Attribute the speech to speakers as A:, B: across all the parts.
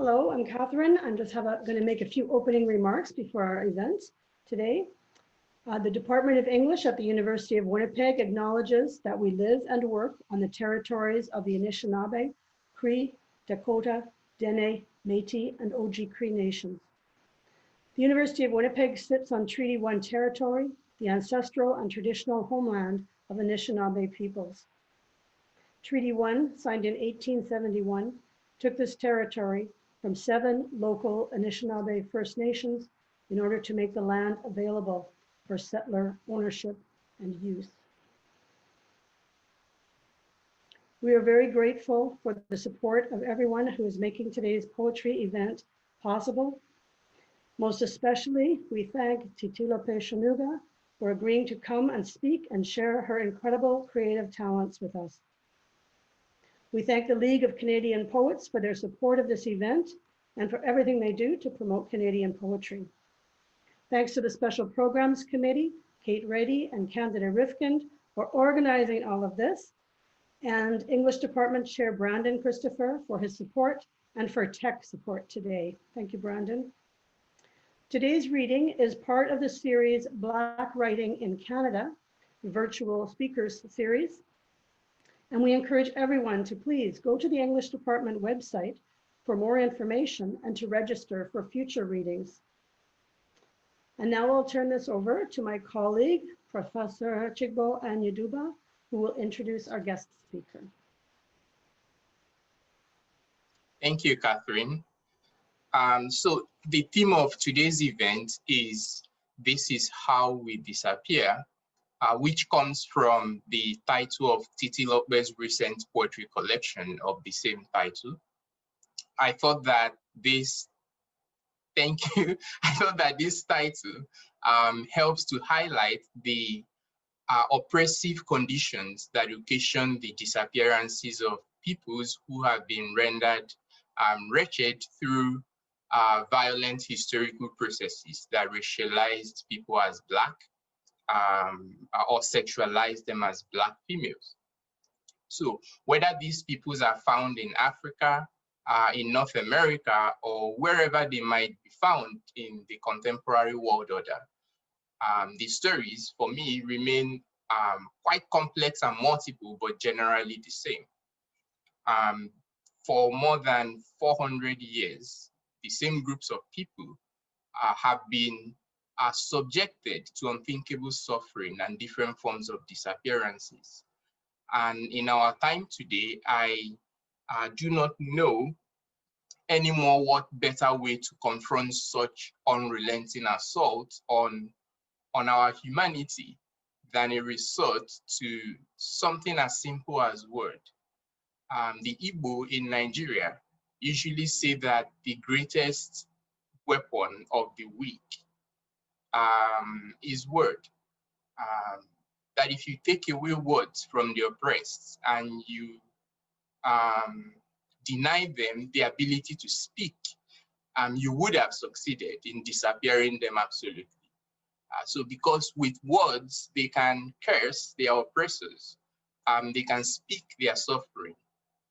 A: Hello, I'm Catherine. I'm just going to make a few opening remarks before our event today. The Department of English at the University of Winnipeg acknowledges that we live and work on the territories of the Anishinaabe, Cree, Dakota, Dene, Métis, and Oji-Cree nations. The University of Winnipeg sits on Treaty 1 territory, the ancestral and traditional homeland of Anishinaabe peoples. Treaty 1, signed in 1871, took this territory from 7 local Anishinaabe First Nations in order to make the land available for settler ownership and use. We are very grateful for the support of everyone who is making today's poetry event possible. Most especially, we thank Titilope Sonuga for agreeing to come and speak and share her incredible creative talents with us. We thank the League of Canadian Poets for their support of this event and for everything they do to promote Canadian poetry. Thanks to the Special Programs Committee, Kate Reddy and Candida Rifkind for organizing all of this, and English Department Chair Brandon Christopher for his support and for tech support today. Thank you, Brandon. Today's reading is part of the series Black Writing in Canada, virtual speakers series. And we encourage everyone to please go to the English Department website for more information and to register for future readings. And now I'll turn this over to my colleague, Professor Chigbo Anyaduba, who will introduce our guest speaker.
B: Thank you, Catherine. So the theme of today's event is "This is How We Disappear," which comes from the title of Titilope's recent poetry collection of the same title. I thought that this, thank you, I thought that this title helps to highlight the oppressive conditions that occasion the disappearances of peoples who have been rendered wretched through violent historical processes that racialized people as Black, or sexualize them as Black females. So whether these peoples are found in Africa, in North America, or wherever they might be found in the contemporary world order, the stories for me remain quite complex and multiple, but generally the same. For more than 400 years, the same groups of people have been are subjected to unthinkable suffering and different forms of disappearances. And in our time today, I do not know anymore what better way to confront such unrelenting assault on our humanity than a resort to something as simple as word. The Igbo in Nigeria usually say that the greatest weapon of the weak is word. That if you take away words from the oppressed and you deny them the ability to speak, you would have succeeded in disappearing them absolutely. So because with words, they can curse their oppressors, they can speak their suffering.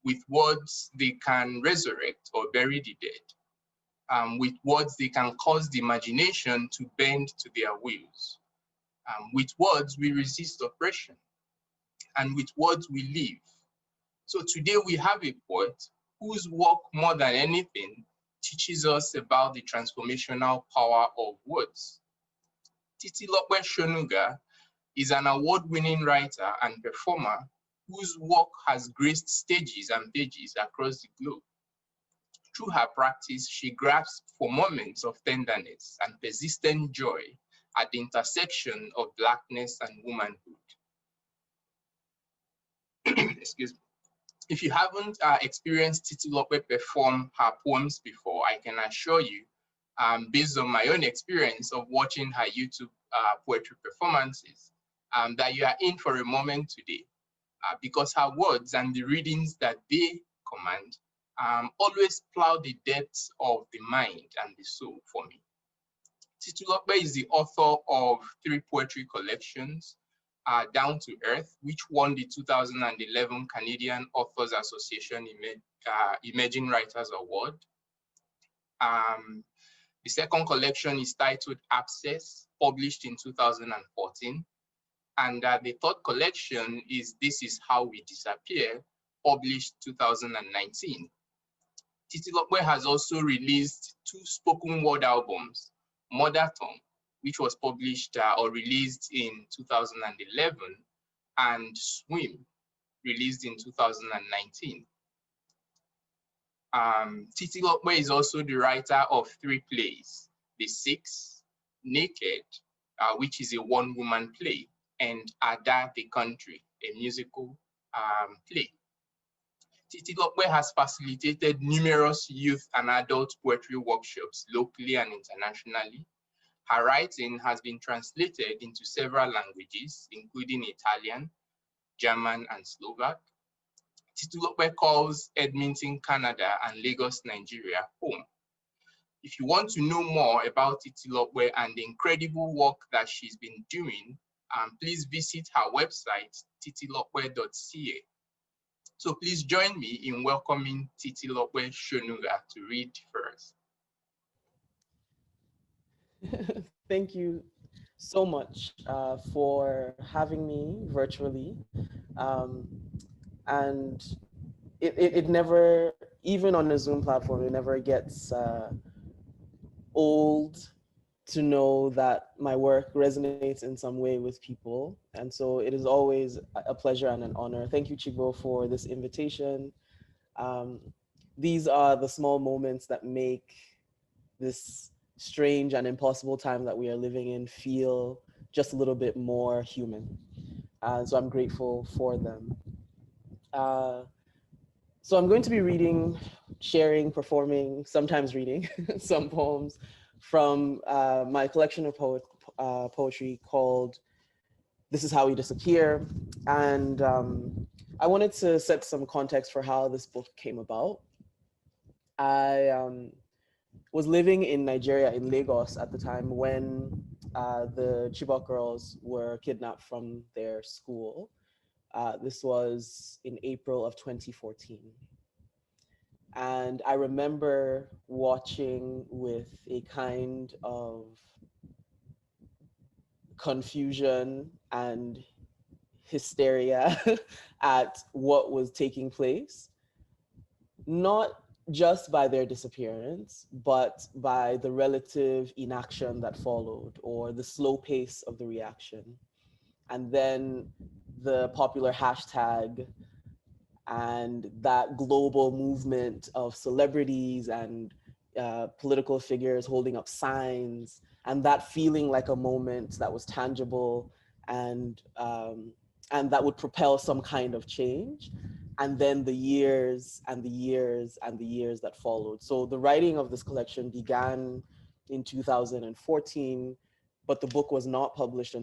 B: With words, they can resurrect or bury the dead. With words, they can cause the imagination to bend to their wills. With words, we resist oppression. And with words, we live. So today we have a poet whose work, more than anything, teaches us about the transformational power of words. Titilope Sonuga is an award-winning writer and performer whose work has graced stages and pages across the globe. Through her practice, she grasps for moments of tenderness and persistent joy at the intersection of Blackness and womanhood. Excuse me. If you haven't experienced Titilope perform her poems before, I can assure you, based on my own experience of watching her YouTube poetry performances, that you are in for a moment today, because her words and the readings that they command always plow the depths of the mind and the soul for me. Titilope is the author of 3 poetry collections, Down to Earth, which won the 2011 Canadian Authors Association Emerging Writers Award, The second collection is titled Abscess, published in 2014. And the third collection is This Is How We Disappear, published 2019. Titilope has also released 2 spoken word albums, Mother Tongue, which was published or released in 2011, and Swim, released in 2019. Titilope is also the writer of 3 plays, The Six, Naked, which is a one-woman play, and Ada the Country, a musical play. Titilope has facilitated numerous youth and adult poetry workshops locally and internationally. Her writing has been translated into several languages, including Italian, German, and Slovak. Titilope calls Edmonton, Canada, and Lagos, Nigeria home. If you want to know more about Titilope and the incredible work that she's been doing, please visit her website, titilope.ca. So please join me in welcoming Titilope Sonuga to read first.
C: Thank you so much for having me virtually. And it never, even on a Zoom platform, it never gets old to know that my work resonates in some way with people. And so it is always a pleasure and an honor. Thank you, Chigbo, for this invitation. These are the small moments that make this strange and impossible time that we are living in feel just a little bit more human. So I'm grateful for them. So I'm going to be reading, sharing, performing, sometimes reading some poems from my collection of poetry called This Is How We Disappear. And I wanted to set some context for how this book came about. I was living in Nigeria, in Lagos at the time when the Chibok girls were kidnapped from their school. This was in April of 2014. And I remember watching with a kind of confusion and hysteria at what was taking place, not just by their disappearance, but by the relative inaction that followed, or the slow pace of the reaction. And then the popular hashtag and that global movement of celebrities and political figures holding up signs, and that feeling like a moment that was tangible and that would propel some kind of change. And then the years and the years and the years that followed. So the writing of this collection began in 2014, but the book was not published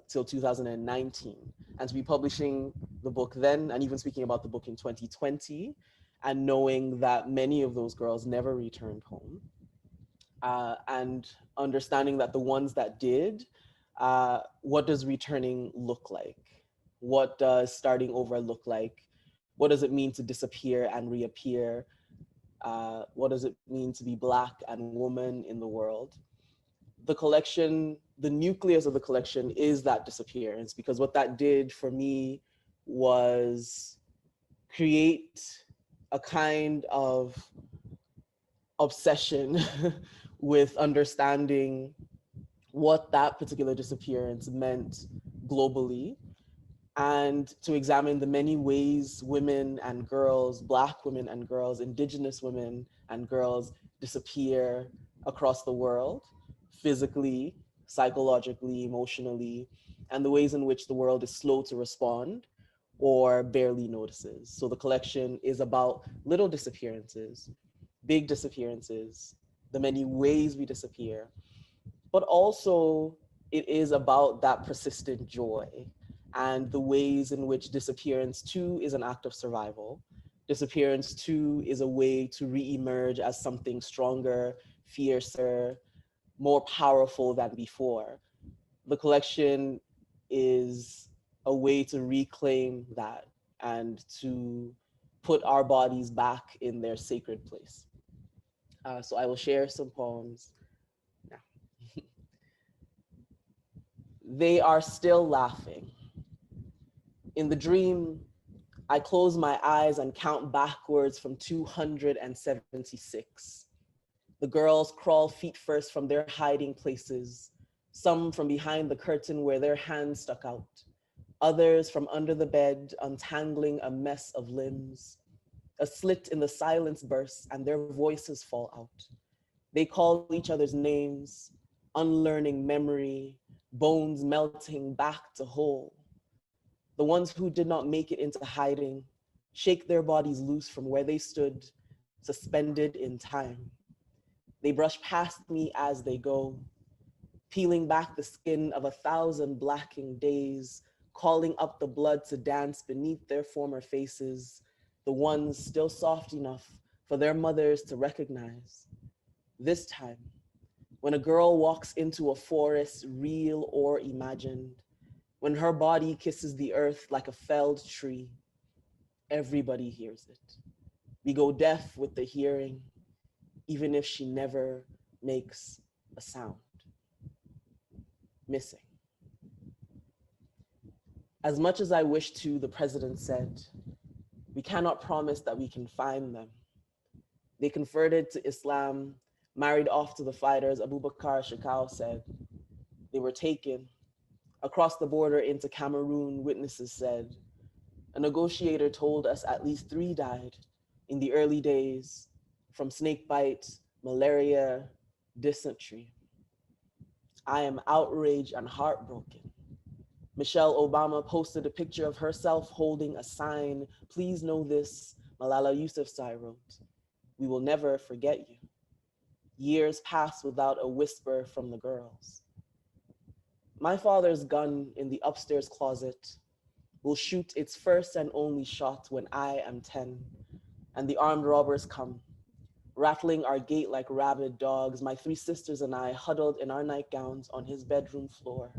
C: till 2019. And to be publishing the book then, and even speaking about the book in 2020, and knowing that many of those girls never returned home, and understanding that the ones that did, what does returning look like? What does starting over look like? What does it mean to disappear and reappear? What does it mean to be Black and woman in the world? The collection, the nucleus of the collection is that disappearance, because what that did for me was create a kind of obsession with understanding what that particular disappearance meant globally, and to examine the many ways women and girls, Black women and girls, Indigenous women and girls disappear across the world, physically, psychologically, emotionally, and the ways in which the world is slow to respond or barely notices. So the collection is about little disappearances, big disappearances, the many ways we disappear, but also it is about that persistent joy and the ways in which disappearance too is an act of survival. Disappearance too is a way to re-emerge as something stronger, fiercer, more powerful than before. The collection is a way to reclaim that and to put our bodies back in their sacred place. So I will share some poems now. They are still laughing. In the dream, I close my eyes and count backwards from 276. The girls crawl feet first from their hiding places, some from behind the curtain where their hands stuck out, others from under the bed, untangling a mess of limbs. A slit in the silence bursts and their voices fall out. They call each other's names, unlearning memory, bones melting back to whole. The ones who did not make it into hiding shake their bodies loose from where they stood, suspended in time. They brush past me as they go, peeling back the skin of 1,000 blacking days, calling up the blood to dance beneath their former faces, the ones still soft enough for their mothers to recognize. This time, when a girl walks into a forest, real or imagined, when her body kisses the earth like a felled tree, everybody hears it. We go deaf with the hearing, even if she never makes a sound. Missing. As much as I wish to, the president said, we cannot promise that we can find them. They converted to Islam, married off to the fighters, Abubakar Shekau said. They were taken. Across the border into Cameroon, witnesses said. A negotiator told us at least 3 died in the early days from snake bite, malaria, dysentery. I am outraged and heartbroken. Michelle Obama posted a picture of herself holding a sign, please know this, Malala Yousafzai wrote, we will never forget you. Years pass without a whisper from the girls. My father's gun in the upstairs closet will shoot its first and only shot when I am 10, and the armed robbers come, rattling our gate like rabid dogs, my 3 sisters and I huddled in our nightgowns on his bedroom floor.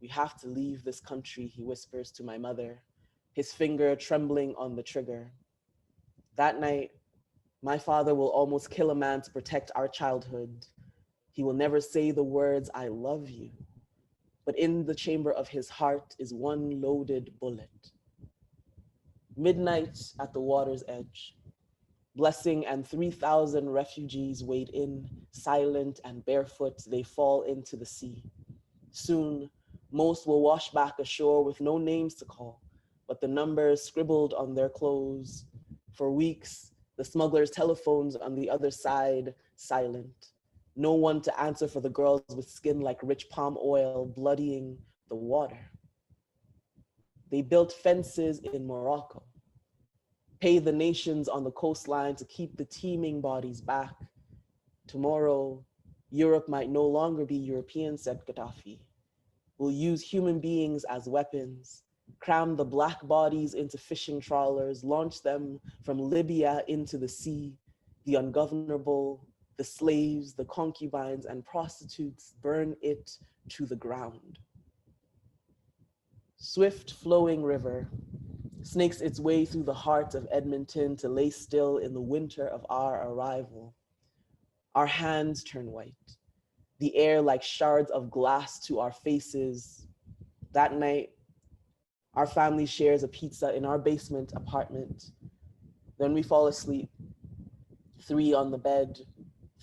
C: We have to leave this country, he whispers to my mother, his finger trembling on the trigger. That night, my father will almost kill a man to protect our childhood. He will never say the words, I love you, but in the chamber of his heart is one loaded bullet. Midnight at the water's edge. Blessing and 3,000 refugees wade in, silent and barefoot, they fall into the sea. Soon, most will wash back ashore with no names to call, but the numbers scribbled on their clothes. For weeks, the smugglers' telephones on the other side, silent. No one to answer for the girls with skin like rich palm oil bloodying the water. They built fences in Morocco, pay the nations on the coastline to keep the teeming bodies back. Tomorrow, Europe might no longer be European, said Gaddafi. We'll use human beings as weapons, cram the black bodies into fishing trawlers, launch them from Libya into the sea, the ungovernable, the slaves, the concubines, and prostitutes, burn it to the ground. Swift flowing river snakes its way through the heart of Edmonton to lay still in the winter of our arrival. Our hands turn white, the air like shards of glass to our faces. That night, our family shares a pizza in our basement apartment. Then we fall asleep, 3 on the bed,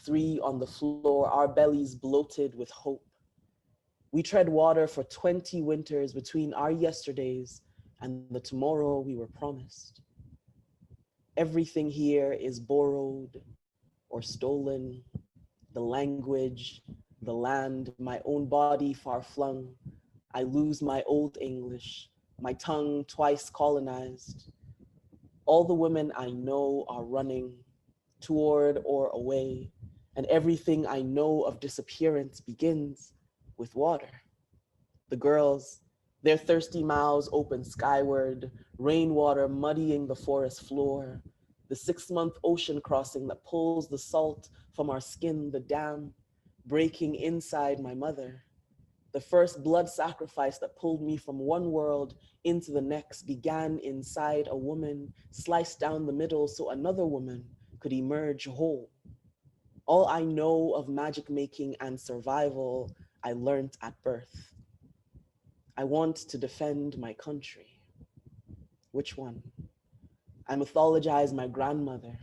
C: 3 on the floor, our bellies bloated with hope. We tread water for 20 winters between our yesterdays and the tomorrow we were promised. Everything here is borrowed or stolen, the language, the land, my own body far flung. I lose my old English, my tongue twice colonized. All the women I know are running toward or away, and everything I know of disappearance begins with water. The girls, their thirsty mouths open skyward, rainwater muddying the forest floor, the 6-month ocean crossing that pulls the salt from our skin, the dam breaking inside my mother. The first blood sacrifice that pulled me from one world into the next began inside a woman, sliced down the middle so another woman could emerge whole. All I know of magic making and survival, I learned at birth. I want to defend my country. Which one? I mythologize my grandmother.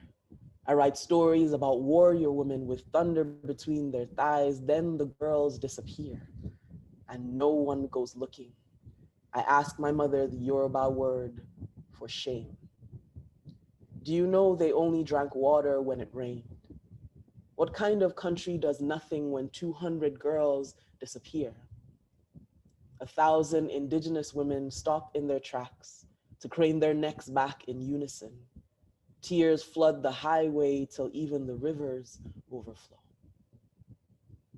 C: I write stories about warrior women with thunder between their thighs. Then the girls disappear and no one goes looking. I ask my mother the Yoruba word for shame. Do you know they only drank water when it rained? What kind of country does nothing when 200 girls disappear? 1,000 indigenous women stop in their tracks to crane their necks back in unison. Tears flood the highway till even the rivers overflow.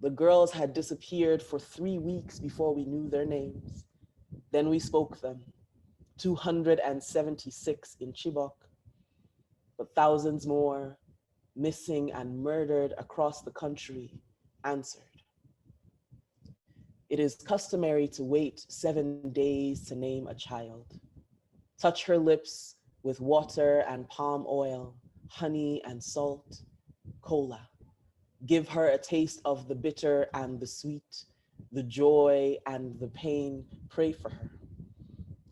C: The girls had disappeared for 3 weeks before we knew their names. Then we spoke them, 276 in Chibok, but thousands more missing and murdered across the country answered. It is customary to wait 7 days to name a child. Touch her lips with water and palm oil, honey and salt, cola. Give her a taste of the bitter and the sweet, the joy and the pain. Pray for her.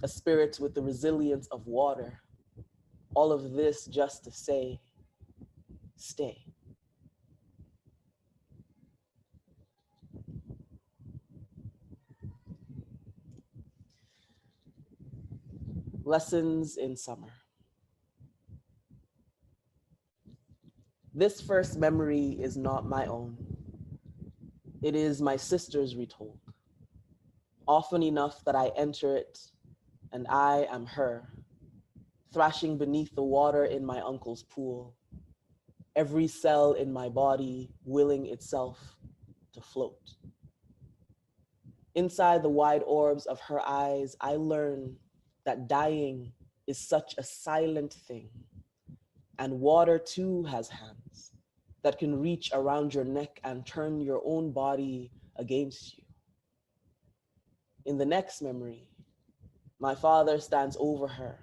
C: A spirit with the resilience of water. All of this just to say, stay. Lessons in summer. This first memory is not my own. It is my sister's retold. Often enough that I enter it and I am her, thrashing beneath the water in my uncle's pool, every cell in my body willing itself to float. Inside the wide orbs of her eyes, I learn that dying is such a silent thing, and water too has hands that can reach around your neck and turn your own body against you. In the next memory, my father stands over her,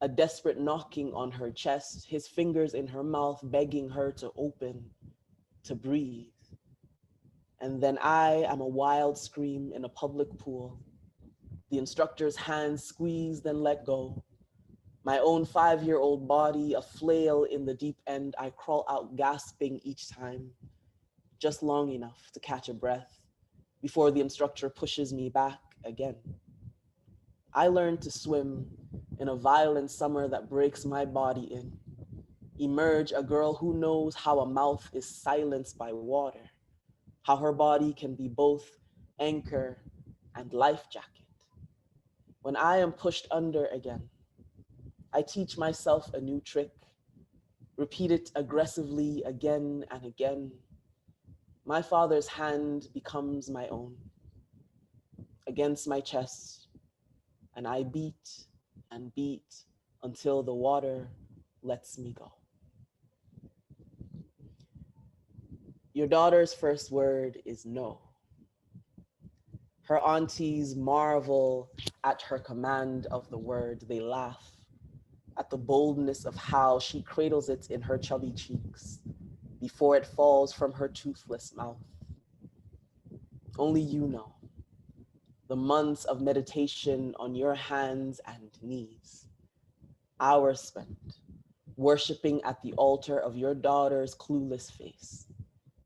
C: a desperate knocking on her chest, his fingers in her mouth, begging her to open, to breathe. And then I am a wild scream in a public pool. The instructor's hands squeeze, then let go. My own 5-year-old body, a flail in the deep end. I crawl out gasping each time, just long enough to catch a breath before the instructor pushes me back again. I learned to swim in a violent summer that breaks my body in. Emerge a girl who knows how a mouth is silenced by water, how her body can be both anchor and life jacket. When I am pushed under again, I teach myself a new trick, repeat it aggressively again and again. My father's hand becomes my own, against my chest, and I beat and beat until the water lets me go. Your daughter's first word is no. Her aunties marvel at her command of the word. They laugh at the boldness of how she cradles it in her chubby cheeks before it falls from her toothless mouth. Only you know the months of meditation on your hands and knees, hours spent worshiping at the altar of your daughter's clueless face,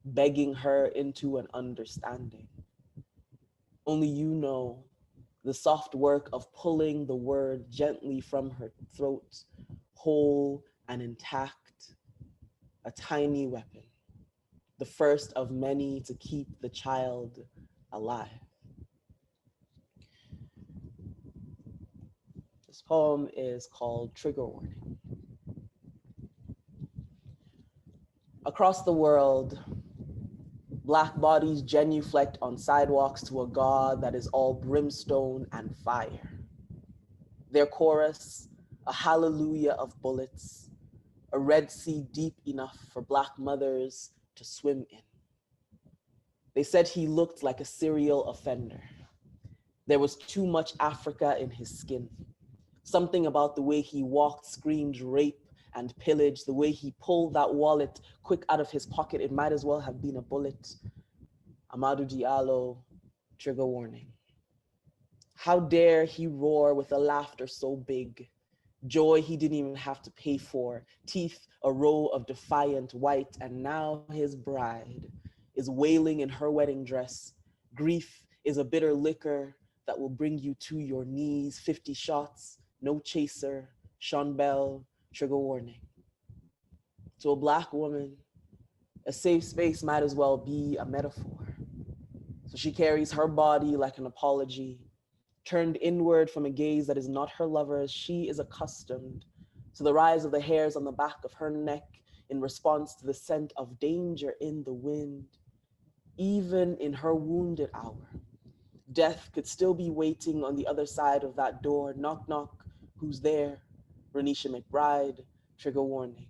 C: begging her into an understanding. Only you know the soft work of pulling the word gently from her throat, whole and intact, a tiny weapon, the first of many to keep the child alive. This poem is called Trigger Warning. Across the world, Black bodies genuflect on sidewalks to a God that is all brimstone and fire. Their chorus, a hallelujah of bullets, a Red Sea deep enough for Black mothers to swim in. They said he looked like a serial offender. There was too much Africa in his skin. Something about the way he walked screamed rape and pillage. The way he pulled that wallet quick out of his pocket, it might as well have been a bullet. Amadou Diallo, trigger warning. How dare he roar with a laughter so big? Joy he didn't even have to pay for, teeth a row of defiant white, and now his bride is wailing in her wedding dress. Grief is a bitter liquor that will bring you to your knees. 50 shots, no chaser, Sean Bell, trigger warning. To a Black woman, a safe space might as well be a metaphor. So she carries her body like an apology, turned inward from a gaze that is not her lover's. She is accustomed to the rise of the hairs on the back of her neck in response to the scent of danger in the wind. Even in her wounded hour, death could still be waiting on the other side of that door. Knock, knock, who's there? Renisha McBride, trigger warning.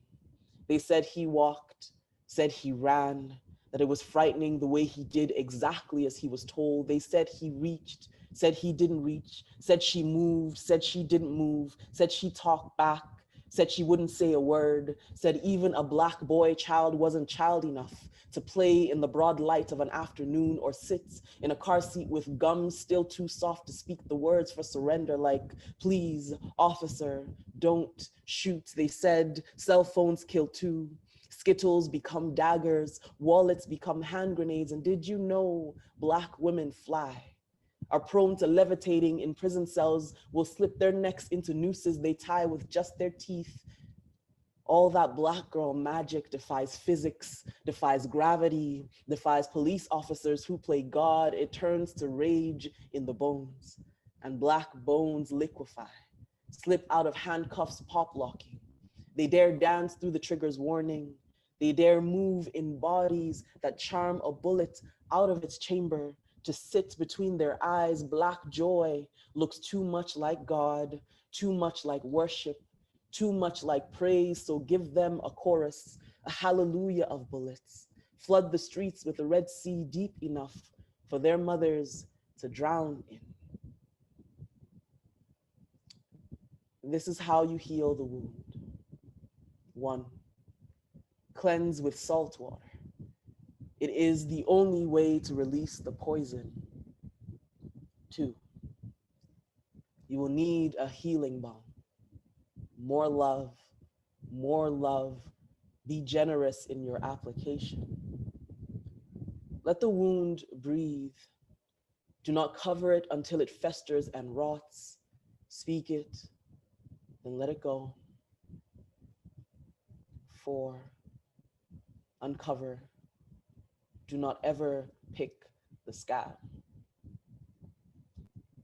C: They said he walked, said he ran, that it was frightening the way he did exactly as he was told. They said he reached, said he didn't reach, said she moved, said she didn't move, said she talked back, said she wouldn't say a word, said even a Black boy child wasn't child enough to play in the broad light of an afternoon or sit in a car seat with gums still too soft to speak the words for surrender, like, please, officer, don't shoot. They said cell phones kill too. Skittles become daggers, wallets become hand grenades, and did you know Black women fly? Are prone to levitating in prison cells, will slip their necks into nooses they tie with just their teeth. All that Black girl magic defies physics, defies gravity, defies police officers who play God. It turns to rage in the bones, and Black bones liquefy, slip out of handcuffs pop locking. They dare dance through the trigger's warning. They dare move in bodies that charm a bullet out of its chamber to sit between their eyes. Black joy looks too much like God, too much like worship, too much like praise. So give them a chorus, a hallelujah of bullets. Flood the streets with a Red Sea deep enough for their mothers to drown in. This is how you heal the wound. 1, cleanse with salt water. It is the only way to release the poison. 2, you will need a healing balm. More love, more love. Be generous in your application. Let the wound breathe. Do not cover it until it festers and rots. Speak it, then let it go. 4, uncover. Do not ever pick the scab.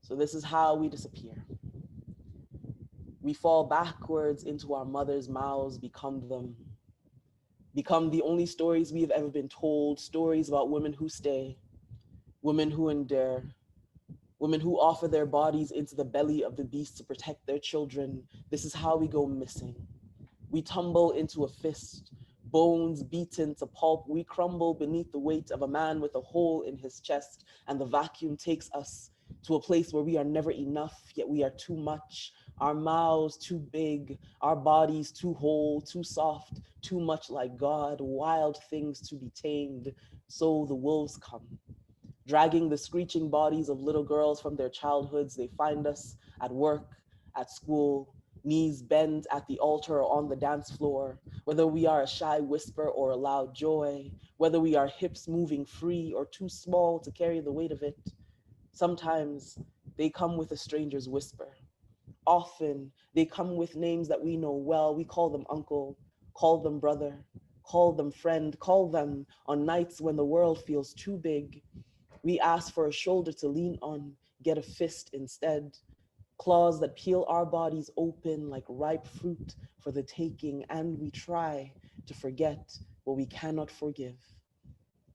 C: So this is how we disappear. We fall backwards into our mother's mouths, become them. Become the only stories we have ever been told, stories about women who stay, women who endure, women who offer their bodies into the belly of the beast to protect their children. This is how we go missing. We tumble into a fist, bones beaten to pulp. We crumble beneath the weight of a man with a hole in his chest, and the vacuum takes us to a place where we are never enough, yet we are too much. Our mouths too big, our bodies too whole, too soft, too much like God, wild things to be tamed. So the wolves come, dragging the screeching bodies of little girls from their childhoods. They find us at work, at school, knees bent at the altar or on the dance floor, whether we are a shy whisper or a loud joy, whether we are hips moving free or too small to carry the weight of it. Sometimes they come with a stranger's whisper. Often they come with names that we know well. We call them uncle, call them brother, call them friend, call them on nights when the world feels too big. We ask for a shoulder to lean on, get a fist instead. Claws that peel our bodies open like ripe fruit for the taking, and we try to forget what we cannot forgive.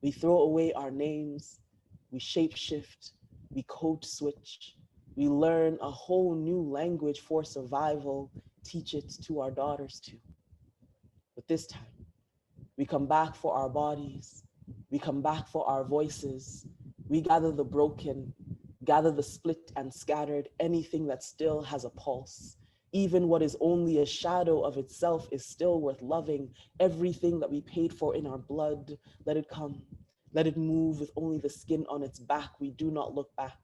C: We throw away our names, we shapeshift, we code switch, we learn a whole new language for survival, teach it to our daughters too. But this time, we come back for our bodies, we come back for our voices, we gather the broken, gather the split and scattered, anything that still has a pulse. Even what is only a shadow of itself is still worth loving. Everything that we paid for in our blood, let it come. Let it move with only the skin on its back. We do not look back.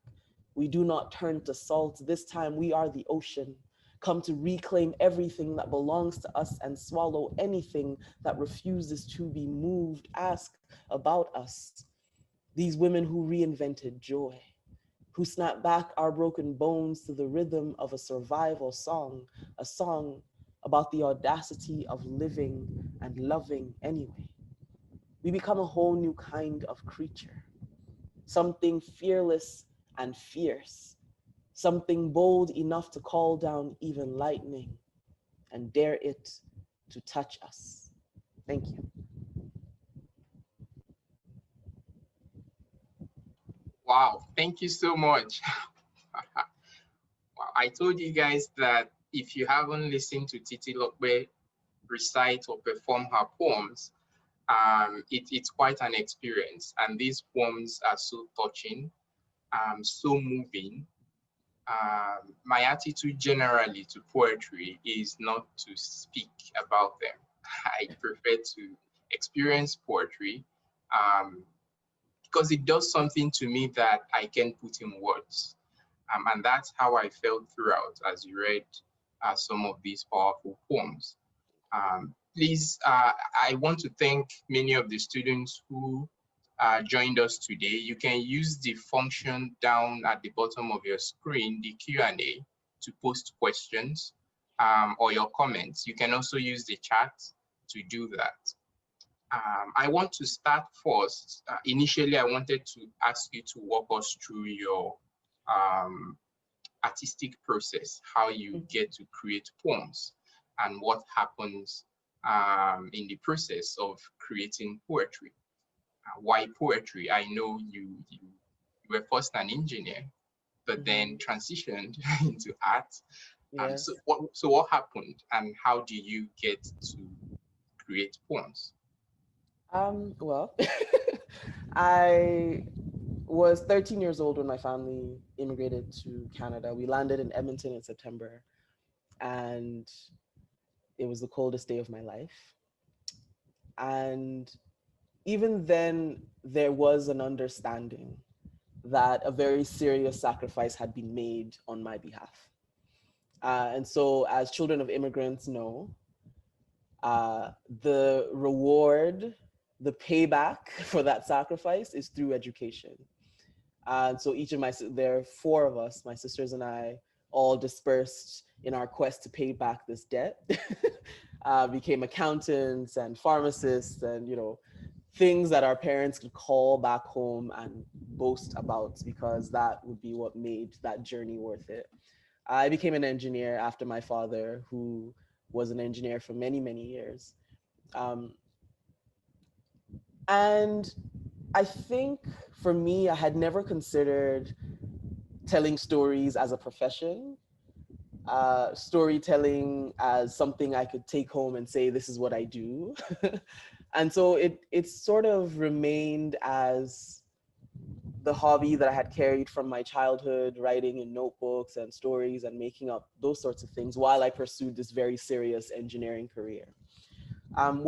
C: We do not turn to salt. This time we are the ocean, come to reclaim everything that belongs to us and swallow anything that refuses to be moved. Ask about us. These women who reinvented joy, who snapped back our broken bones to the rhythm of a survival song, a song about the audacity of living and loving anyway. We become a whole new kind of creature, something fearless and fierce, something bold enough to call down even lightning and dare it to touch us. Thank you.
B: Wow, thank you so much. Wow, I told you guys that if you haven't listened to Titilope recite or perform her poems, it's quite an experience. And these poems are so touching, so moving. My attitude generally to poetry is not to speak about them. I prefer to experience poetry because it does something to me that I can put in words. And that's how I felt throughout as you read some of these powerful poems. Please, I want to thank many of the students who joined us today. You can use the function down at the bottom of your screen, the Q&A, to post questions or your comments. You can also use the chat to do that. I want to start first. Initially, I wanted to ask you to walk us through your artistic process, how you get to create poems and what happens in the process of creating poetry. Why poetry? I know you were first an engineer, but then transitioned into art.
C: Yes.
B: So what happened and how do you get to create poems?
C: Well, I was 13 years old when my family immigrated to Canada. We landed in Edmonton in September, and it was the coldest day of my life. And even then, there was an understanding that a very serious sacrifice had been made on my behalf. And so, as children of immigrants know, the reward, the payback for that sacrifice is through education. And so each of there are four of us, my sisters and I, all dispersed in our quest to pay back this debt. Became accountants and pharmacists and, things that our parents could call back home and boast about, because that would be what made that journey worth it. I became an engineer after my father, who was an engineer for many, many years. And I think for me, I had never considered telling stories as a profession, storytelling as something I could take home and say, this is what I do. And so it sort of remained as the hobby that I had carried from my childhood, writing in notebooks and stories and making up those sorts of things while I pursued this very serious engineering career.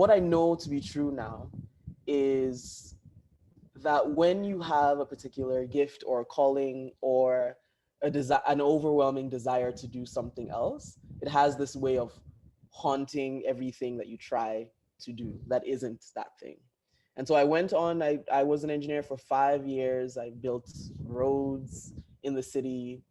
C: What I know to be true now is that when you have a particular gift or calling or an overwhelming desire to do something else, it has this way of haunting everything that you try to do that isn't that thing. And so I went on, I was an engineer for 5 years. I built roads in the city,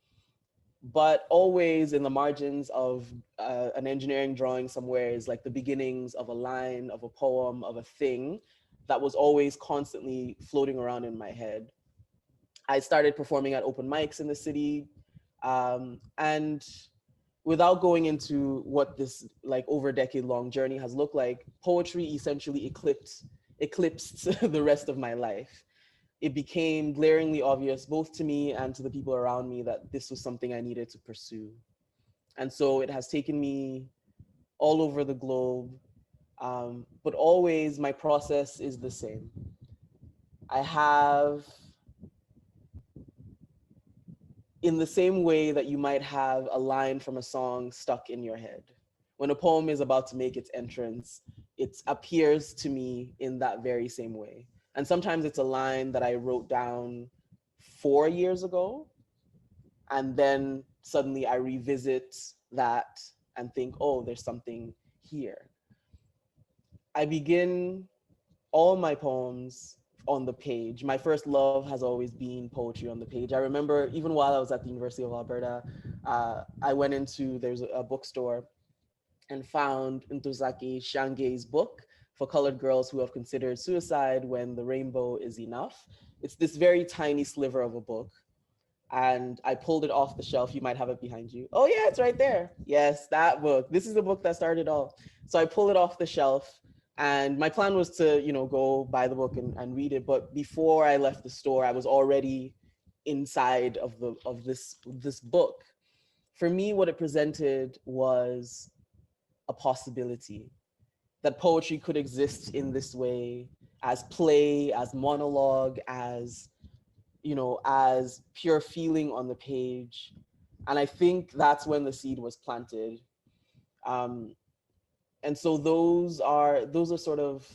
C: but always in the margins of an engineering drawing somewhere is like the beginnings of a line, of a poem, of a thing that was always constantly floating around in my head. I started performing at open mics in the city, and without going into what this like over a decade long journey has looked like, poetry essentially eclipsed the rest of my life. It became glaringly obvious both to me and to the people around me that this was something I needed to pursue. And so it has taken me all over the globe, but always my process is the same. I have in the same way that you might have a line from a song stuck in your head. When a poem is about to make its entrance, it appears to me in that very same way. And sometimes it's a line that I wrote down 4 years ago, and then suddenly I revisit that and think, oh, there's something here. I begin all my poems on the page. My first love has always been poetry on the page. I remember even while I was at the University of Alberta, I went into, there's a bookstore and found Ntozake Shange's book for colored girls who have considered suicide when the rainbow is enough. It's this very tiny sliver of a book. And I pulled it off the shelf. You might have it behind you. Oh yeah, it's right there. Yes, that book. This is the book that started all. So I pull it off the shelf, and my plan was to, go buy the book and read it. But before I left the store, I was already inside of this book. For me, what it presented was a possibility that poetry could exist in this way, as play, as monologue, as as pure feeling on the page. And I think that's when the seed was planted. And so those are sort of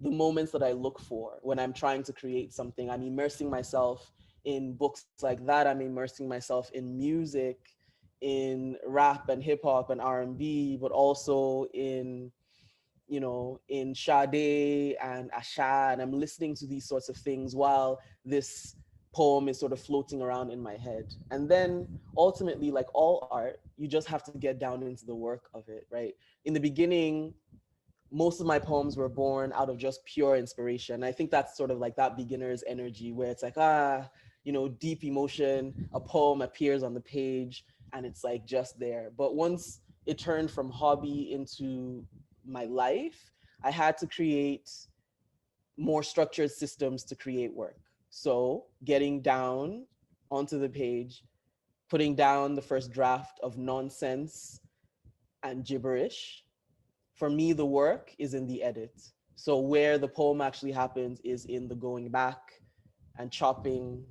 C: the moments that I look for when I'm trying to create something. I'm immersing myself in books like that. I'm immersing myself in music, in rap and hip hop and R&B, but also in Sade and Asha, and I'm listening to these sorts of things while this poem is sort of floating around in my head. And then ultimately, like all art, you just have to get down into the work of it, right? In the beginning, most of my poems were born out of just pure inspiration. I think that's sort of like that beginner's energy where it's like, deep emotion, a poem appears on the page and it's like just there. But once it turned from hobby into my life, I had to create more structured systems to create work. So getting down onto the page, putting down the first draft of nonsense and gibberish. For me, the work is in the edit. So where the poem actually happens is in the going back and chopping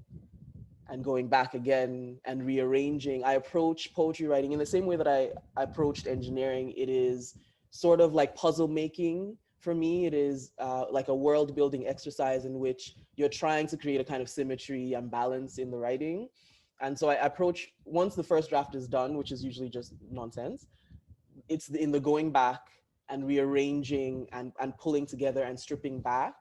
C: and going back again and rearranging. I approach poetry writing in the same way that I approached engineering. It is sort of like puzzle making. For me, it is like a world building exercise in which you're trying to create a kind of symmetry and balance in the writing. And so I approach, once the first draft is done, which is usually just nonsense, it's in the going back and rearranging and pulling together and stripping back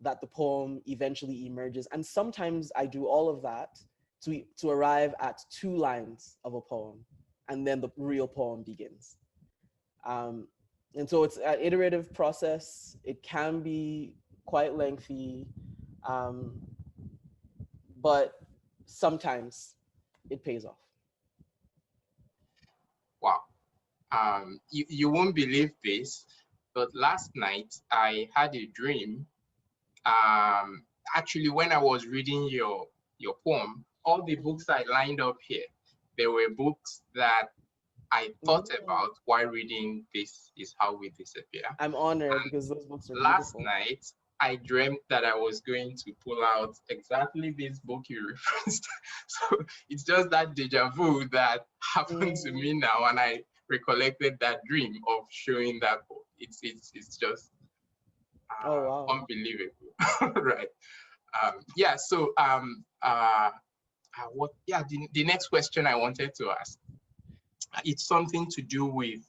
C: that the poem eventually emerges. And sometimes I do all of that to arrive at 2 lines of a poem, and then the real poem begins. And so it's an iterative process. It can be quite lengthy, but sometimes it pays off.
B: Wow. You won't believe this, but last night I had a dream. Actually, when I was reading your poem, all the books I lined up here, there were books that I thought about while reading This Is How We Disappear.
C: I'm honored because those books are
B: last
C: beautiful.
B: night, I dreamt that I was going to pull out exactly this book you referenced. So it's just that deja vu that happened to me now, and I recollected that dream of showing that book. It's just
C: Oh, wow.
B: unbelievable, right? Yeah. So the next question I wanted to ask, it's something to do with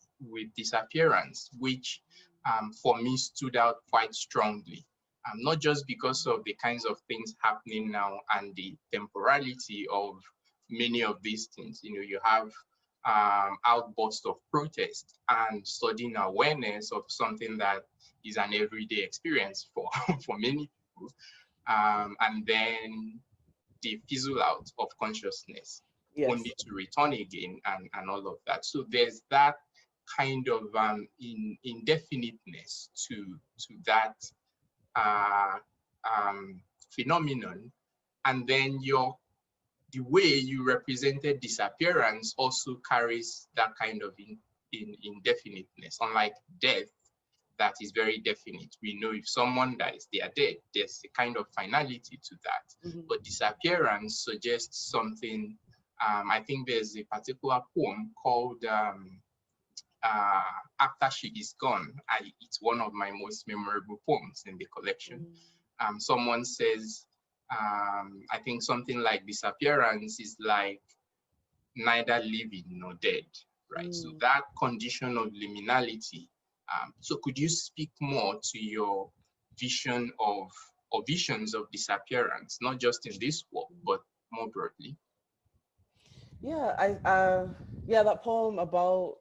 B: disappearance, which for me stood out quite strongly. Not just because of the kinds of things happening now and the temporality of many of these things. You have outbursts of protest and sudden awareness of something that is an everyday experience for many people, and then the fizzle out of consciousness,
C: Yes.
B: only to return again, and all of that. So there's that kind of indefiniteness to that phenomenon. And then the way you represented disappearance also carries that kind of indefiniteness. Unlike death, that is very definite. We know if someone dies, they are dead. There's a kind of finality to that. But disappearance suggests something I think there's a particular poem called After She Is Gone. It's one of my most memorable poems in the collection. Someone says, I think something like disappearance is like neither living nor dead, right? So that condition of liminality. So could you speak more to your vision of, or visions of disappearance, not just in this work, but more broadly?
C: Yeah, that poem about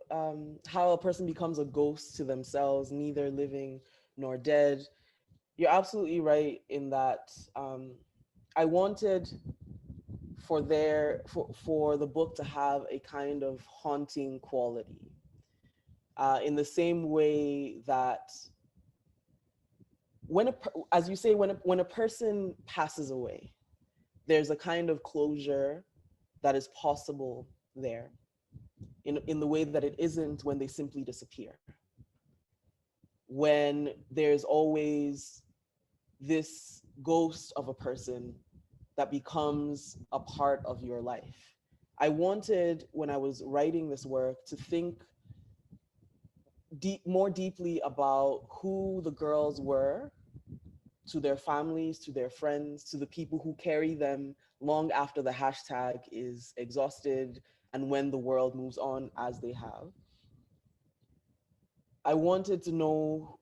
C: how a person becomes a ghost to themselves, neither living nor dead. You're absolutely right in that. I wanted for the book to have a kind of haunting quality, in the same way that as you say, when a person passes away, there's a kind of closure that is possible there, in the way that it isn't when they simply disappear. When there's always this ghost of a person that becomes a part of your life. I wanted, when I was writing this work, to think more deeply about who the girls were, to their families, to their friends, to the people who carry them long after the hashtag is exhausted and when the world moves on as they have. I wanted to know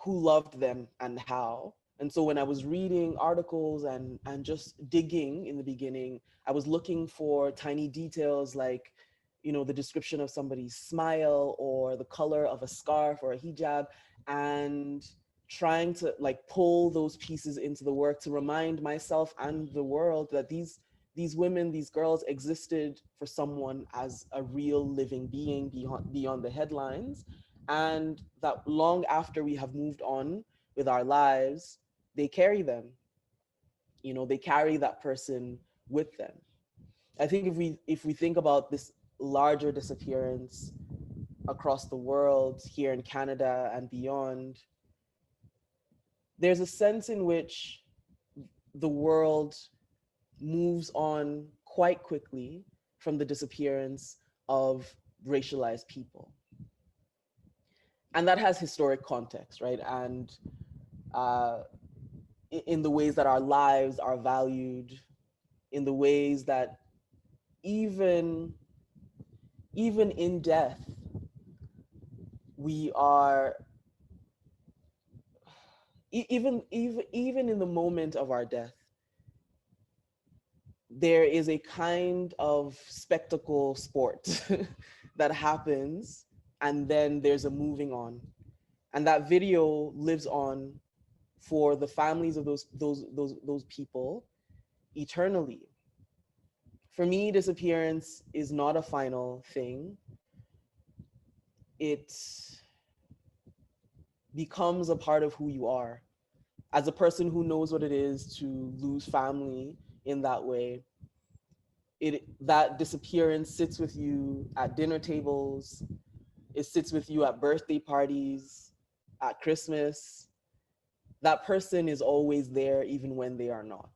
C: who loved them and how. And so when I was reading articles and just digging in the beginning, I was looking for tiny details like, the description of somebody's smile or the color of a scarf or a hijab, and trying to pull those pieces into the work to remind myself and the world that these women, these girls existed for someone as a real living being beyond the headlines, and that long after we have moved on with our lives, they carry them. They carry that person with them. I think if we think about this larger disappearance across the world, here in Canada and beyond, there's a sense in which the world moves on quite quickly from the disappearance of racialized people. And that has historic context, right? And in the ways that our lives are valued, in the ways that even in death, we are, even in the moment of our death, there is a kind of spectacle sport that happens, and then there's a moving on, and that video lives on for the families of those people eternally. For me, disappearance is not a final thing. It becomes a part of who you are. As a person who knows what it is to lose family in that way, that disappearance sits with you at dinner tables, it sits with you at birthday parties, at Christmas. That person is always there even when they are not.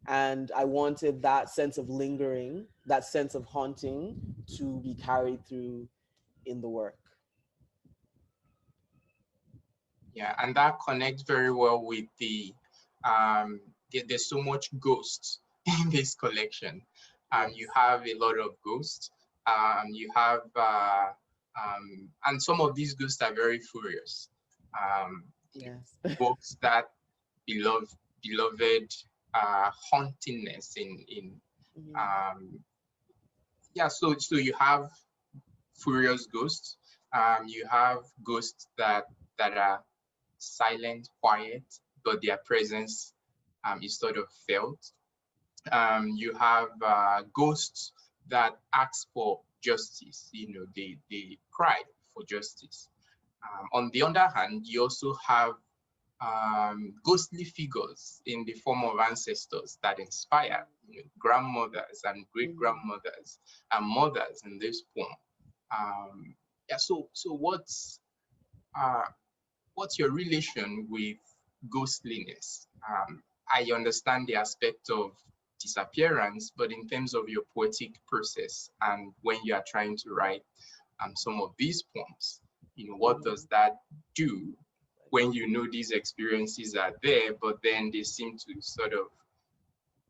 C: And I wanted that sense of lingering, that sense of haunting, to be carried through in the work.
B: Yeah, and that connects very well with there's so much ghosts in this collection.
C: Yes.
B: You have a lot of ghosts. You have, and some of these ghosts are very furious.
C: Yes.
B: Books that beloved hauntingness in yeah. So you have furious ghosts. You have ghosts that are silent, quiet, but their presence is sort of felt. You have ghosts that ask for justice. They cry for justice. On the other hand, you also have ghostly figures in the form of ancestors that inspire, grandmothers and great grandmothers and mothers in this poem. Yeah. So what's your relation with ghostliness? I understand the aspect of disappearance, but in terms of your poetic process and when you are trying to write some of these poems, what does that do when you know these experiences are there, but then they seem to sort of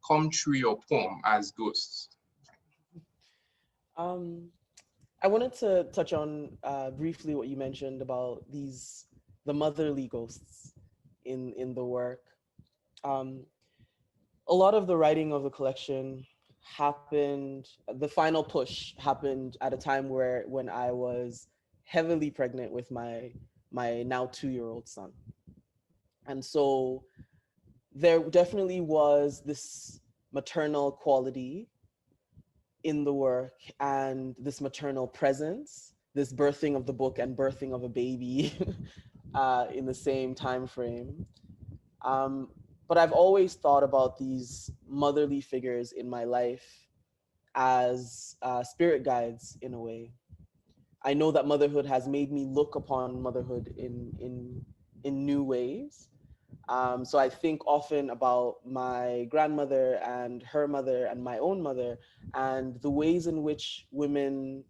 B: come through your poem as ghosts?
C: I wanted to touch on briefly what you mentioned about the motherly ghosts in the work. A lot of the writing of the collection happened, the final push happened at a time when I was heavily pregnant with my now 2-year-old son. And so there definitely was this maternal quality in the work and this maternal presence, this birthing of the book and birthing of a baby in the same time frame. But I've always thought about these motherly figures in my life as spirit guides in a way. I know that motherhood has made me look upon motherhood in new ways. So I think often about my grandmother and her mother and my own mother and the ways in which women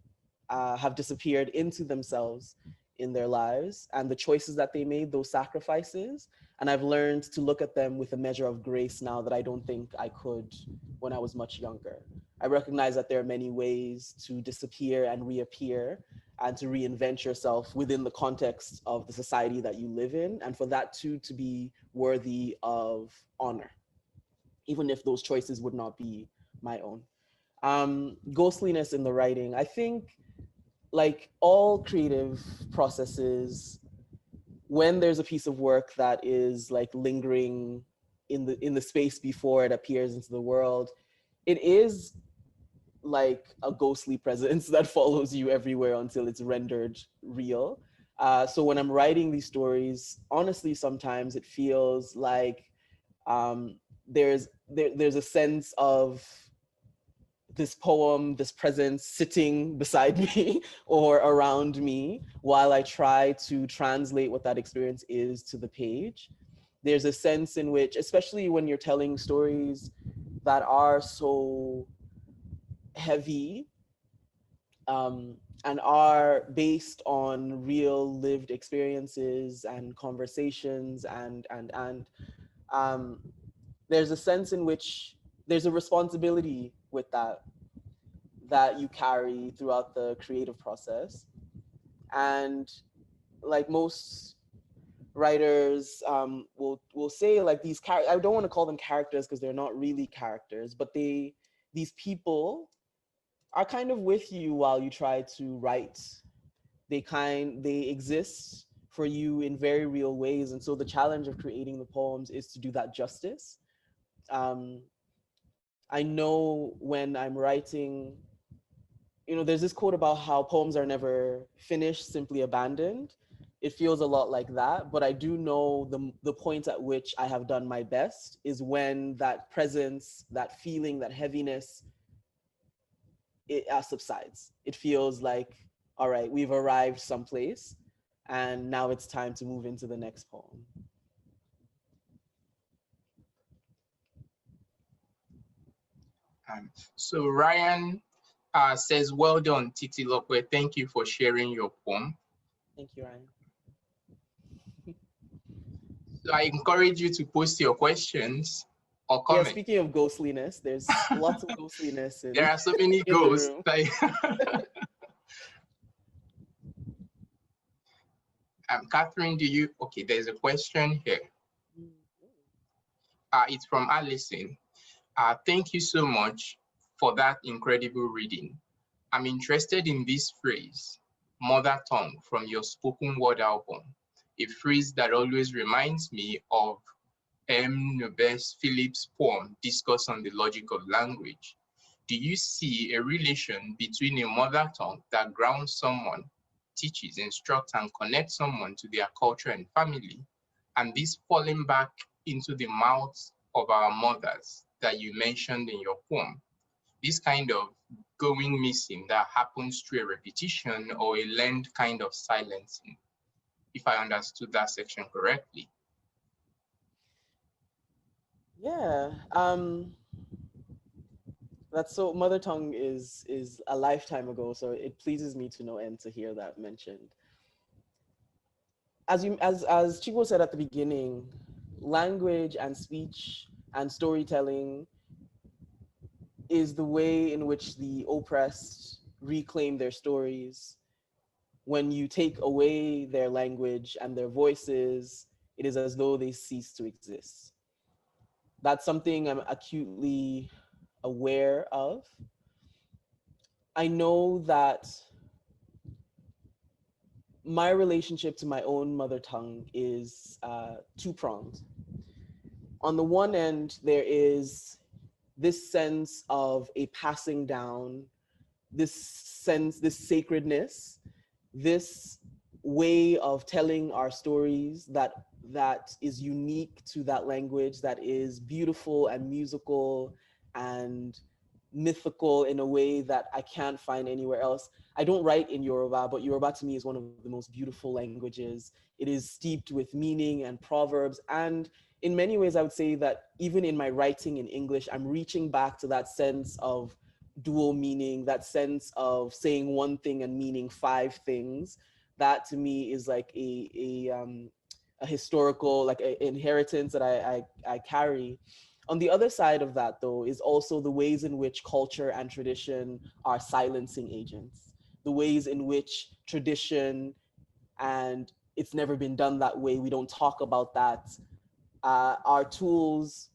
C: have disappeared into themselves in their lives and the choices that they made, those sacrifices. And I've learned to look at them with a measure of grace now that I don't think I could when I was much younger. I recognize that there are many ways to disappear and reappear and to reinvent yourself within the context of the society that you live in, and for that too to be worthy of honor, even if those choices would not be my own. Ghostliness in the writing, I think, like all creative processes, when there's a piece of work that is like lingering in the space before it appears into the world, it is like a ghostly presence that follows you everywhere until it's rendered real. So when I'm writing these stories, honestly, sometimes it feels like there's a sense of this poem, this presence sitting beside me or around me while I try to translate what that experience is to the page. There's a sense in which, especially when you're telling stories that are so heavy and are based on real lived experiences and conversations and there's a sense in which there's a responsibility with that you carry throughout the creative process. And like most writers will say, like, these characters, I don't want to call them characters because they're not really characters, but these people are kind of with you while you try to write. They exist for you in very real ways. And so the challenge of creating the poems is to do that justice. I know when I'm writing, there's this quote about how poems are never finished, simply abandoned. It feels a lot like that, but I do know the point at which I have done my best is when that presence, that feeling, that heaviness, it subsides. It feels like, all right, we've arrived someplace, and now it's time to move into the next poem.
B: So Ryan says, well done, Titilope. Thank you for sharing your poem.
C: Thank you, Ryan.
B: So I encourage you to post your questions or comments.
C: Yeah, speaking of ghostliness, there's lots of ghostliness
B: there are so many ghosts. Catherine, okay, there's a question here. It's from Alison. Thank you so much for that incredible reading. I'm interested in this phrase, mother tongue, from your spoken word album, a phrase that always reminds me of M. Nobes Phillips' poem, Discourse on the Logic of Language. Do you see a relation between a mother tongue that grounds someone, teaches, instructs, and connects someone to their culture and family, and this falling back into the mouths of our mothers that you mentioned in your poem? This kind of going missing that happens through a repetition or a learned kind of silencing, if I understood that section correctly.
C: Yeah. That's so, mother tongue is a lifetime ago, so it pleases me to no end to hear that mentioned. As Chico said at the beginning, language and speech and storytelling is the way in which the oppressed reclaim their stories. When you take away their language and their voices, it is as though they cease to exist. That's something I'm acutely aware of. I know that my relationship to my own mother tongue is two-pronged. On the one end, there is this sense of a passing down, this sense, this sacredness, this way of telling our stories that is unique to that language, that is beautiful and musical and mythical in a way that I can't find anywhere else. I don't write in Yoruba, but Yoruba to me is one of the most beautiful languages. It is steeped with meaning and proverbs. And in many ways, I would say that even in my writing in English, I'm reaching back to that sense of dual meaning, that sense of saying one thing and meaning five things. That to me is like a historical, like an inheritance that I carry. On the other side of that, though, is also the ways in which culture and tradition are silencing agents, the ways in which tradition, and it's never been done that way, we don't talk about that, are tools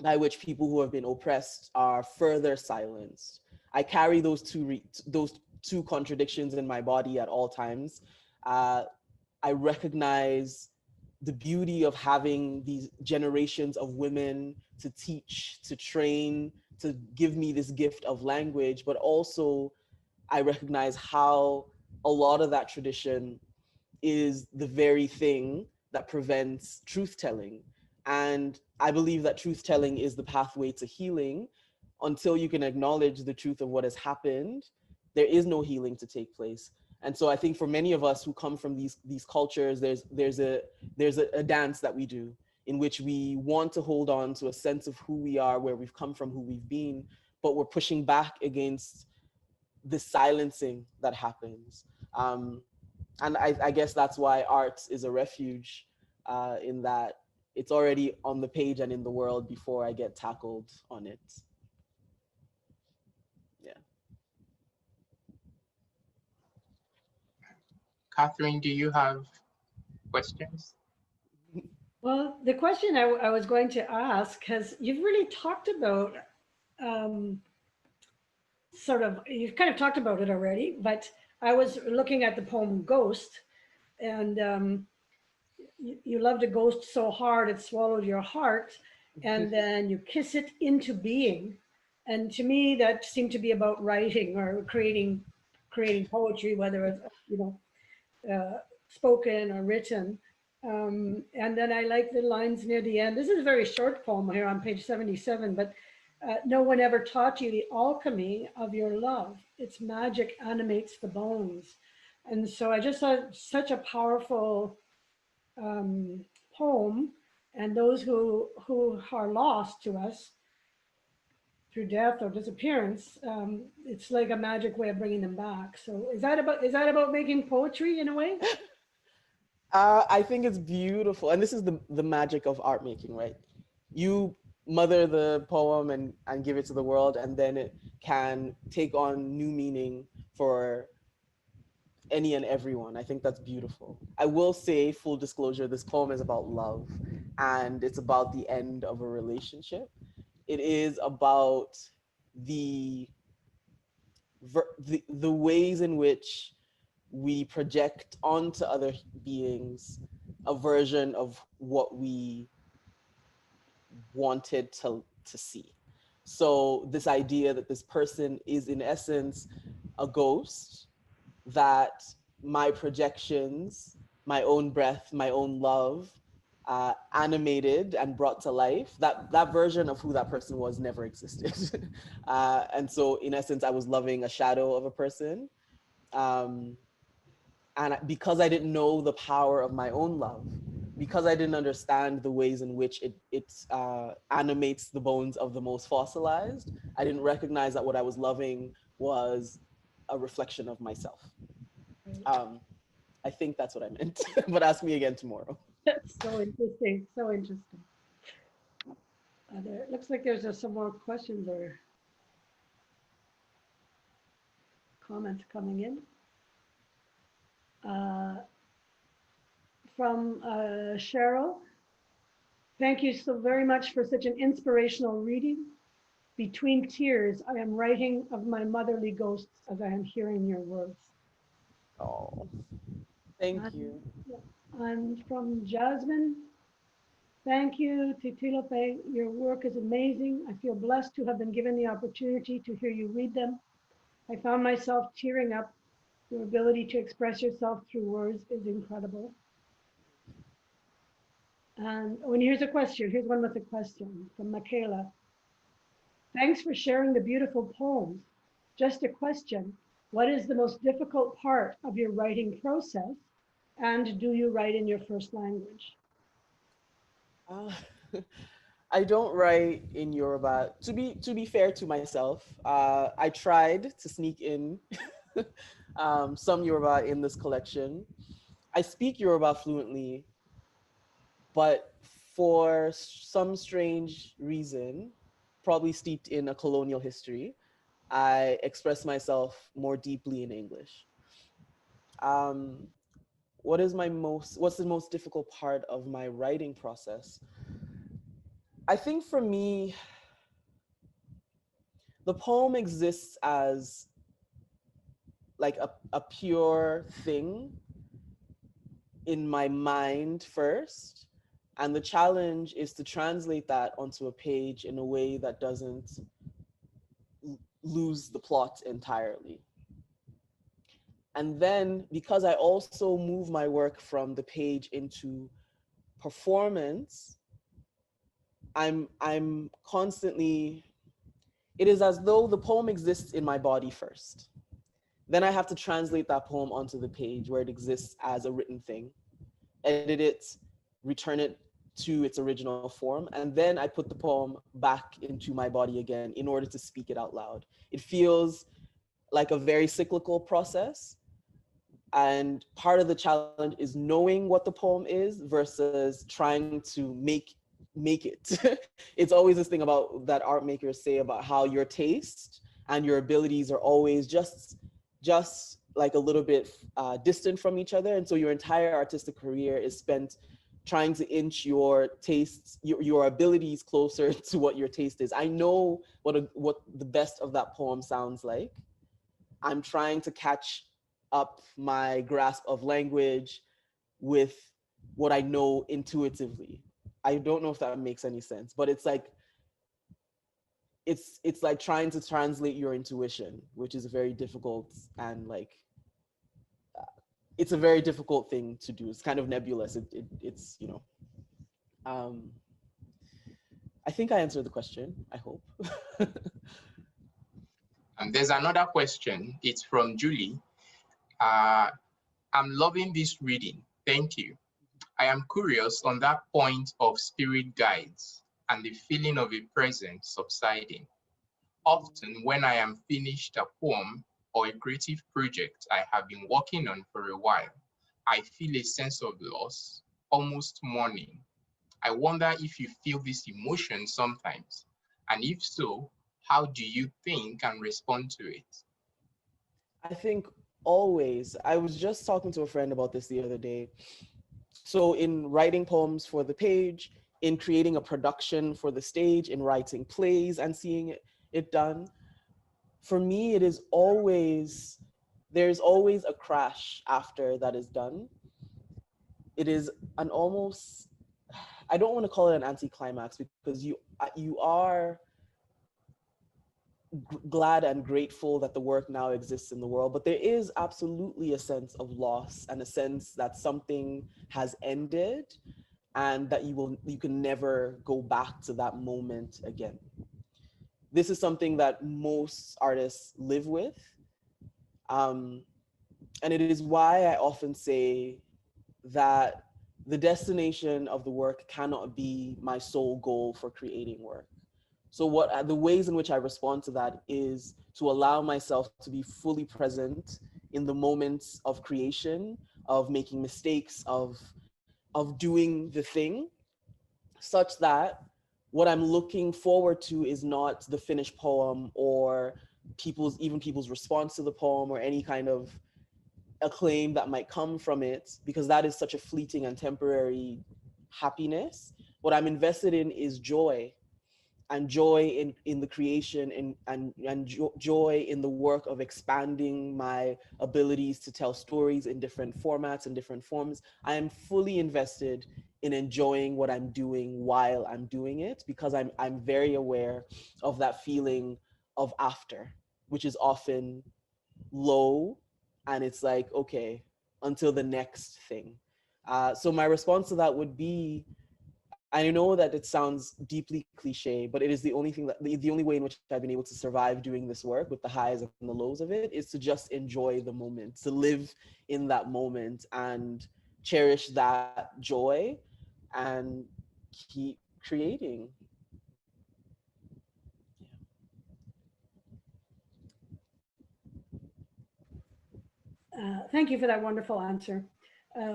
C: by which people who have been oppressed are further silenced. I carry those two contradictions in my body at all times. I recognize the beauty of having these generations of women to teach, to train, to give me this gift of language, but also I recognize how a lot of that tradition is the very thing that prevents truth telling. And I believe that truth telling is the pathway to healing. Until you can acknowledge the truth of what has happened, there is no healing to take place. And so I think for many of us who come from these cultures, there's a dance that we do in which we want to hold on to a sense of who we are, where we've come from, who we've been, but we're pushing back against the silencing that happens. And I guess that's why art is a refuge, in that it's already on the page and in the world before I get tackled on it. Yeah.
B: Catherine, do you have questions?
A: Well, the question I was going to ask, because you've really talked about um, you've kind of talked about it already, but I was looking at the poem Ghost, and you loved a ghost so hard it swallowed your heart, and then you kiss it into being. And to me, that seemed to be about writing or creating poetry, whether it's, spoken or written. And then I like the lines near the end. This is a very short poem here on page 77, but no one ever taught you the alchemy of your love. Its magic animates the bones. And so I just thought such a powerful poem, and those who are lost to us through death or disappearance, it's like a magic way of bringing them back. So is that about making poetry in a way?
C: I think it's beautiful. And this is the magic of art making, right? You mother the poem and give it to the world, and then it can take on new meaning for any and everyone. I think that's beautiful. I will say, full disclosure, this poem is about love, and it's about the end of a relationship. It is about the ways in which we project onto other beings a version of what we wanted to see. So this idea that this person is in essence a ghost, that my projections, my own breath, my own love, animated and brought to life, that version of who that person was never existed. And so in essence, I was loving a shadow of a person. And because I didn't know the power of my own love, because I didn't understand the ways in which it animates the bones of the most fossilized, I didn't recognize that what I was loving was a reflection of myself. I think that's what I meant, but ask me again tomorrow.
A: That's so interesting, so interesting. It looks like there's some more questions or comments coming in. From Cheryl, thank you so very much for such an inspirational reading. Between tears, I am writing of my motherly ghosts as I am hearing your words.
C: Oh, thank you.
A: And from Jasmine, thank you, Titilope. Your work is amazing. I feel blessed to have been given the opportunity to hear you read them. I found myself tearing up. Your ability to express yourself through words is incredible. And here's a question. Here's one with a question from Michaela. Thanks for sharing the beautiful poems. Just a question. What is the most difficult part of your writing process? And do you write in your first language?
C: I don't write in Yoruba. To be fair to myself, I tried to sneak in some Yoruba in this collection. I speak Yoruba fluently, but for some strange reason, probably steeped in a colonial history, I express myself more deeply in English. What's the most difficult part of my writing process? I think for me, the poem exists as like a pure thing in my mind first. And the challenge is to translate that onto a page in a way that doesn't lose the plot entirely. And then because I also move my work from the page into performance, I'm constantly, it is as though the poem exists in my body first. Then I have to translate that poem onto the page where it exists as a written thing, edit it, return it to its original form, and then I put the poem back into my body again in order to speak it out loud. It feels like a very cyclical process. And part of the challenge is knowing what the poem is versus trying to make it. It's always this thing about that art makers say about how your taste and your abilities are always just like a little bit distant from each other. And so your entire artistic career is spent trying to inch your tastes, your abilities closer to what your taste is. I know what the best of that poem sounds like. I'm trying to catch up my grasp of language with what I know intuitively. I don't know if that makes any sense, but it's like trying to translate your intuition, which is very difficult, and like it's a very difficult thing to do. It's kind of nebulous. It's you know. I think I answered the question. I hope.
B: And there's another question. It's from Julie. I'm loving this reading. Thank you. I am curious on that point of spirit guides and the feeling of a presence subsiding. Often when I am finished a poem or a creative project I have been working on for a while, I feel a sense of loss, almost mourning. I wonder if you feel this emotion sometimes, and if so, how do you think and respond to it?
C: I think always. I was just talking to a friend about this the other day. So in writing poems for the page, in creating a production for the stage, in writing plays and seeing it done, for me, it is always, there's always a crash after that is done. It is an almost, I don't want to call it an anticlimax because you are glad and grateful that the work now exists in the world, but there is absolutely a sense of loss and a sense that something has ended and that you can never go back to that moment again. This is something that most artists live with. And it is why I often say that the destination of the work cannot be my sole goal for creating work. So what the ways in which I respond to that is to allow myself to be fully present in the moments of creation, of making mistakes, of doing the thing, such that what I'm looking forward to is not the finished poem or people's response to the poem or any kind of acclaim that might come from it, because that is such a fleeting and temporary happiness. What I'm invested in is joy, and joy in the creation, and joy in the work of expanding my abilities to tell stories in different formats and different forms. I am fully invested in enjoying what I'm doing while I'm doing it, because I'm very aware of that feeling of after, which is often low, and it's like, okay, until the next thing. So my response to that would be, I know that it sounds deeply cliche, but it is the only thing that the only way in which I've been able to survive doing this work with the highs and the lows of it is to just enjoy the moment, to live in that moment and cherish that joy and keep creating.
A: Thank you for that wonderful answer. I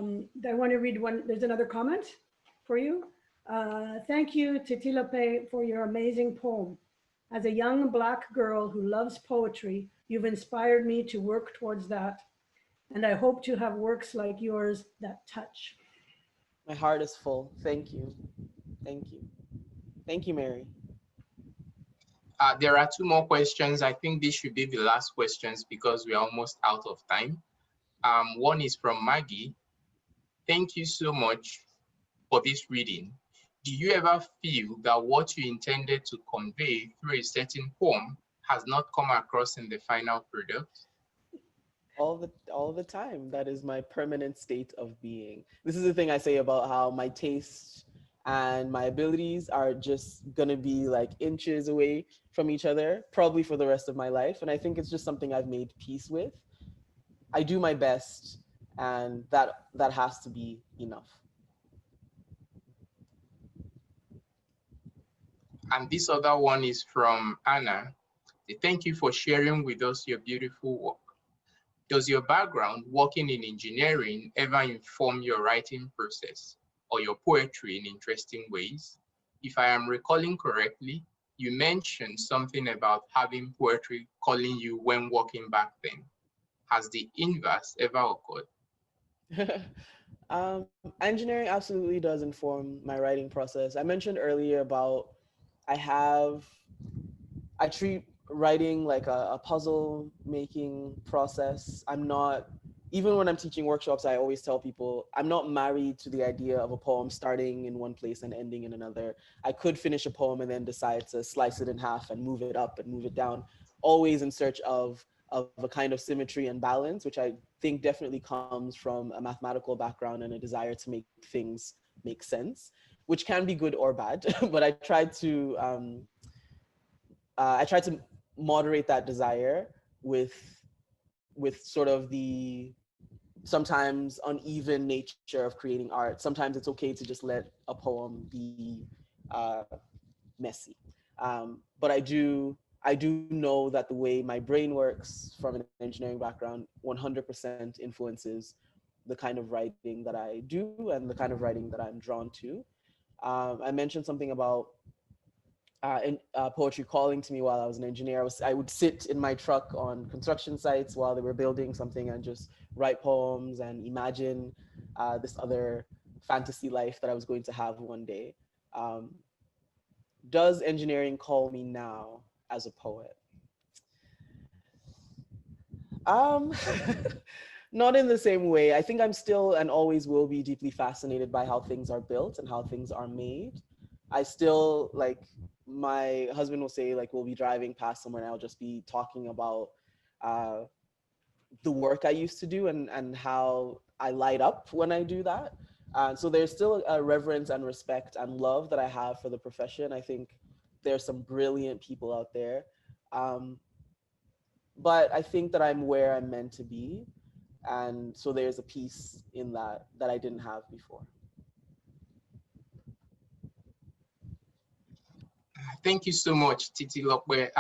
A: want to read one. There's another comment for you. Thank you, Titilope, for your amazing poem. As a young Black girl who loves poetry, you've inspired me to work towards that. And I hope to have works like yours that touch.
C: My heart is full. Thank you. Thank you. Thank you, Mary.
B: There are two more questions. I think this should be the last questions because we're almost out of time. One is from Maggie. Thank you so much for this reading. Do you ever feel that what you intended to convey through a certain poem has not come across in the final product?
C: All the time. That is my permanent state of being. This is the thing I say about how my taste and my abilities are just gonna be like inches away from each other, probably for the rest of my life. And I think it's just something I've made peace with. I do my best, and that has to be enough.
B: And this other one is from Anna. Thank you for sharing with us your beautiful work. Does your background working in engineering ever inform your writing process or your poetry in interesting ways? If I am recalling correctly, you mentioned something about having poetry calling you when working back then. Has the inverse ever occurred?
C: Engineering absolutely does inform my writing process. I mentioned earlier about I have I treat writing like a puzzle making process. I'm not, even when I'm teaching workshops, I always tell people I'm not married to the idea of a poem starting in one place and ending in another. I could finish a poem and then decide to slice it in half and move it up and move it down, always in search of a kind of symmetry and balance, which I think definitely comes from a mathematical background and a desire to make things make sense, which can be good or bad. But I tried to moderate that desire with sort of the sometimes uneven nature of creating art. Sometimes it's okay to just let a poem be messy. But I do know that the way my brain works from an engineering background 100% influences the kind of writing that I do and the kind of writing that I'm drawn to. I mentioned something about poetry calling to me while I was an engineer. I would sit in my truck on construction sites while they were building something and just write poems and imagine this other fantasy life that I was going to have one day. Does engineering call me now as a poet? Not in the same way. I think I'm still and always will be deeply fascinated by how things are built and how things are made. I still, like, my husband will say, like, we'll be driving past somewhere and I'll just be talking about the work I used to do and how I light up when I do that. So there's still a reverence and respect and love that I have for the profession. I think there's some brilliant people out there. But I think that I'm where I'm meant to be. And so there's a piece in that that I didn't have before.
B: Thank you so much, Titilope.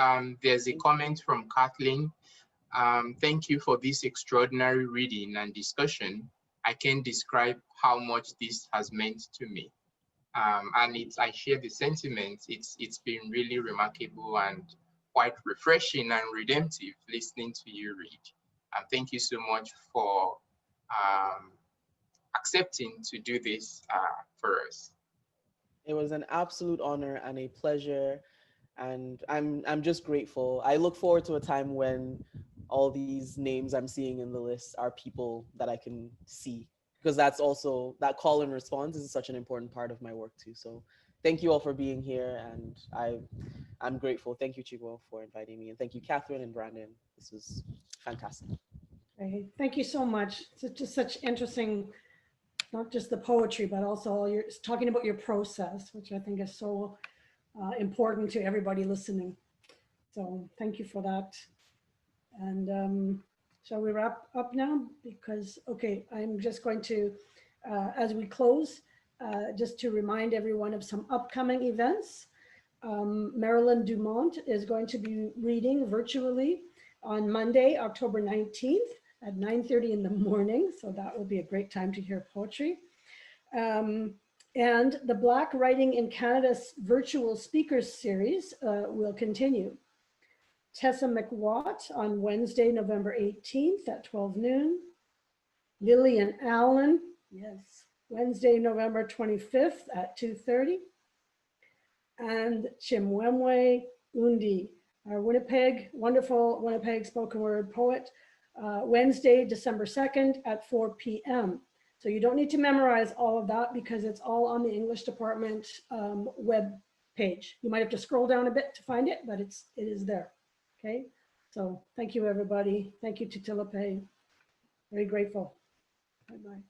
B: There's a comment from Kathleen. Thank you for this extraordinary reading and discussion. I can't describe how much this has meant to me. And I share the sentiment. It's been really remarkable and quite refreshing and redemptive listening to you read. And thank you so much for accepting to do this for us.
C: It was an absolute honor and a pleasure, and I'm just grateful. I look forward to a time when all these names I'm seeing in the list are people that I can see, because that's also, that call and response is such an important part of my work too. So thank you all for being here, and I'm grateful. Thank you, Chigo, for inviting me, and thank you, Catherine and Brandon. This was fantastic.
A: Okay, thank you so much. It's just such interesting, not just the poetry, but also all your talking about your process, which I think is so important to everybody listening. So thank you for that. And shall we wrap up now? Because, okay, I'm just going to, as we close, just to remind everyone of some upcoming events. Marilyn Dumont is going to be reading virtually on Monday, October 19th at 9:30 in the morning. So that will be a great time to hear poetry. And the Black Writing in Canada virtual speakers series will continue. Tessa McWatt on Wednesday, November 18th at 12 noon. Lillian Allen, yes, Wednesday, November 25th at 2:30. And Chimwemwe Undi, our wonderful Winnipeg spoken word poet, Wednesday, December 2nd at 4 p.m. So you don't need to memorize all of that because it's all on the English department web page. You might have to scroll down a bit to find it, but it is there. Okay, so thank you, everybody. Thank you, Titilope. Very grateful. Bye-bye.